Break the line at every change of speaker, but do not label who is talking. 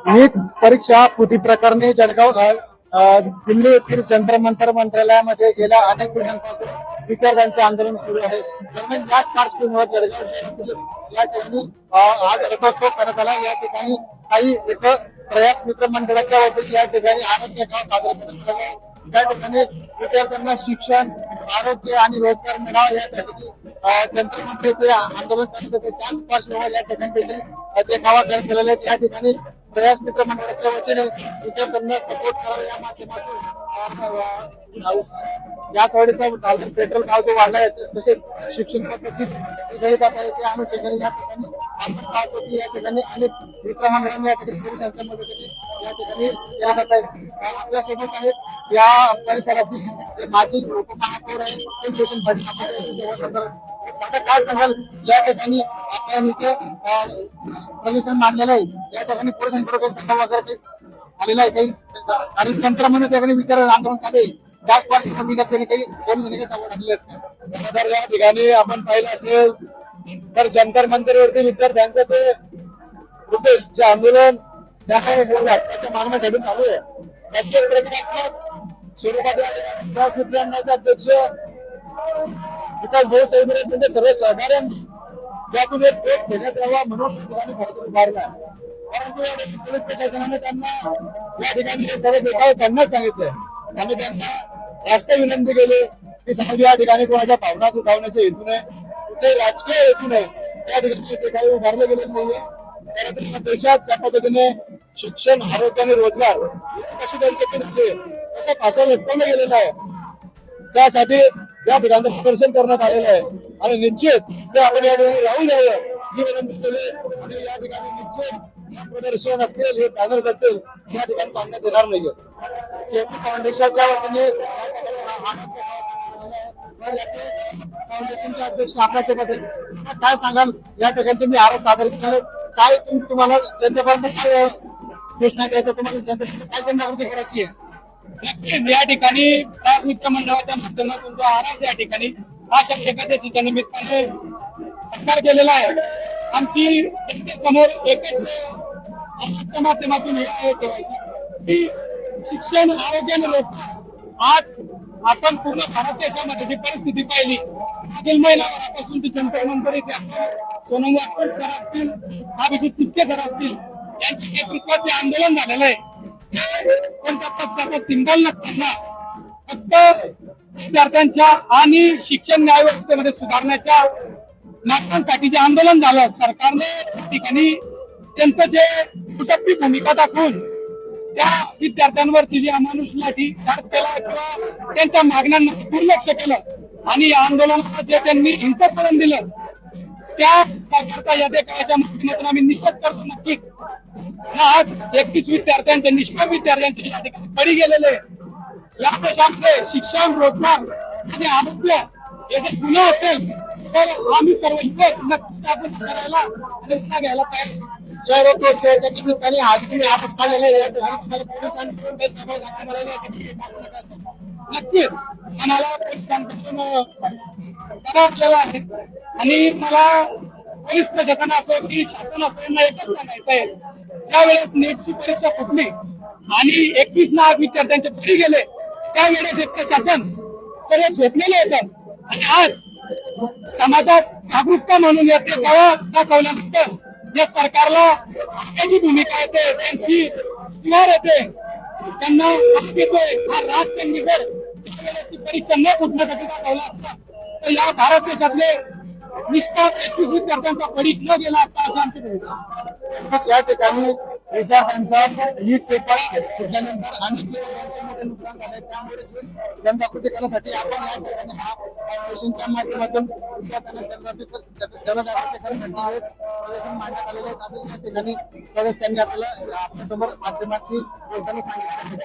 नीट परीक्षा कृती प्रकरणी जळगाव दिल्ली येथील जंतर मंतर मंत्रालयामध्ये गेल्या अनेक दिवसांपासून विद्यार्थ्यांचे आंदोलन सुरू आहे. दरम्यान याच पार्श्वभूमीवर जळगाव शहरातील या ठिकाणी आज रथोत्सव करण्यात आला. या ठिकाणी काही एक प्रयास मित्र मंडळाच्या वतीने या ठिकाणी आरोग्य गाव साजरा करण्यात आला. या ठिकाणी विद्यार्थ्यांना शिक्षण, आरोग्य आणि रोजगार मिळावा यासाठी जंतर मंतर ते आंदोलन करत होते. त्याच पार्श्वभूमीवर या ठिकाणी देखील देखावा करण्यात गेलेला आहे. या ठिकाणी प्रयास मित्र मंडळाच्या वतीने विद्यार्थ्यांना सपोर्ट करावा या माध्यमातून या साडीचा पेट्रोल भाव जो वाढला आहे तसेच शिक्षण पद्धतीत निगडीत आता ते अनुषंगाने या ठिकाणी आपण पाहतो की या ठिकाणी अनेक मित्र मंडळांनी या ठिकाणी पोलिसांच्या मदतीने या ठिकाणी केला जात आहे. आपल्यासोबत आहेत या परिसरातील माजी उपमहापौर आता काय सांगाल या ठिकाणी आपण इथे प्रदर्शन मांडलेलं आहे. या ठिकाणी पोलिसांकडे दबाव वगैरे आलेला आहे काही आणि तंत्रमध्ये त्या ठिकाणी विद्यार्थी आंदोलन झाले. त्याच पार्श्वभूमीवर विद्यार्थ्यांनी काही पोलिसांनी दबाव टाकले आहेत. तर या ठिकाणी आपण पाहिलं असेल तर जंतर मंतरवरती विद्यार्थ्यांचं ते उद्देश जे आंदोलन त्या मागण्यासाठी चालू आहे त्याचे प्रतिकात्मक स्वरूपात मित्रांचे अध्यक्ष विकास भाऊ चौधरी त्यांचे सर्व सहकार्यांनी यातून एक भेट घेण्यात यावा म्हणून ठिकाणी खरं उभारला. परंतु पोलीस प्रशासनाने त्यांना या ठिकाणी सर्व देखावे करण्यास सांगितले. आम्ही त्यांना रास्ते विनंती केली की साहेब या ठिकाणी कोणाच्या भावना दुखावण्याच्या हेतूने कुठे राजकीय हेतूने या ठिकाणी देखावे उभारले गेले नाहीये. देशात त्या पद्धतीने शिक्षण, आरोग्य आणि रोजगार कशी शक्य झाली असं फासा लटकवलं गेलेलं आहे. त्यासाठी या ठिकाणचं प्रदर्शन करण्यात आलेलं आहे आणि निश्चित ते आपण या ठिकाणी राहून जावं ही विनंती केली. आणि या ठिकाणी निश्चित प्रदर्शन असतील, हे बॅनर्स असतील या ठिकाणी पाडण्यात येणार नाहीये. फाउंडेशनच्या वतीने फाउंडेशनचे अध्यक्ष आपल्यासोबत काय सांगाल या ठिकाणी तुम्ही आरोप सादर केले काय तुम्हाला जनतेपर्यंत सूचना द्यायचं तुम्हाला जनतेपर्यंत काय जनजागृती करायची आहे?
या ठिकाणी मित्र मंडळाच्या माध्यमातून जो आरास या ठिकाणी अशा एकादशीच्या निमित्ताने सत्कार केलेला आहे. आमची जनतेसमोर एकच माध्यमातून हे ठेवायची की शिक्षण, आरोग्य आणि रोजगार आज आपण पूर्ण भारत देशामध्ये जी परिस्थिती पाहिली मागील महिन्यापासून ती जंतर मंतर इथे सोनम वाटकर सर असतील, अभिजित तितके सर असतील यांच्या नेतृत्वाचे आंदोलन झालेलं आहे. कोणत्या पक्षाचा सिंबल नसताना फक्त विद्यार्थ्यांच्या आणि शिक्षण न्याय व्यवस्थेमध्ये सुधारण्याच्या मागण्यांसाठी जे आंदोलन झालं सरकारने ठिकाणी त्यांचं जे कुटुंबी भूमिका दाखवून त्या विद्यार्थ्यांवरती जे अमानुष लाठीचार्ज केला किंवा त्यांच्या मागण्यांना दुर्लक्ष केलं आणि या आंदोलनाला जे त्यांनी हिंसकपण दिलं त्या सरकारचा या देखाव्याच्या माध्यमातून आम्ही निषेध करतो. नक्कीच 31 विद्यार्थ्यांचे निष्पाप विद्यार्थ्यांचे या ठिकाणी बळी गेलेले या देशामध्ये शिक्षण, रोजगार आणि आरोग्य हे जर गुन्हा असेल तर आम्ही सर्व इथे नक्कीच आपण करायला आणि पुन्हा घ्यायला पाहिजे.
या रोजगाराच्या निमित्ताने आज तुम्ही आपस काढलेले या ठिकाणी तुम्हाला पोलिसांकडून काही दबाव दाखल झालेला
नक्कीच आम्हाला पोलिसांकडून दबाव आहे आणि मला पोलीस प्रशासन असो की शासन असो यांना एकच सांगायचं आहे ज्या वेळेस नेटची परीक्षा फुटली आणि 21 लाख विद्यार्थ्यांचे बळी गेले त्यावेळेस एक प्रशासन सर्व झोपलेले होतं आणि आज समाजात जागरूकता म्हणून येते तेव्हा दाखवल्यानंतर जे सरकारला त्याची भूमिका येते त्यांची स्वीकार येते त्यांना येतोय हा राग त्यांनी जर त्यावेळेस ती परीक्षा न फुटण्यासाठी दाखवला असता तर या भारत देशातले निष्पाप 21 विद्यार्थ्यांचा बळी न गेला असता अशी आमची भूमिका.
या ठिकाणी विद्यार्थ्यांचा नीट पेपर फुटल्यानंतर अनेक मोठे नुकसान झाले. त्यामुळे जनजागृती करण्यासाठी आपण या ठिकाणी हा फाउंडेशनच्या माध्यमातून विद्यार्थ्यांना जनजागृती करण्यासाठी प्रदर्शन मांडण्यात आलेले आहेत असं या ठिकाणी सदस्यांनी आपल्याला आपल्यासमोर माध्यमाची बोलताना सांगितलं.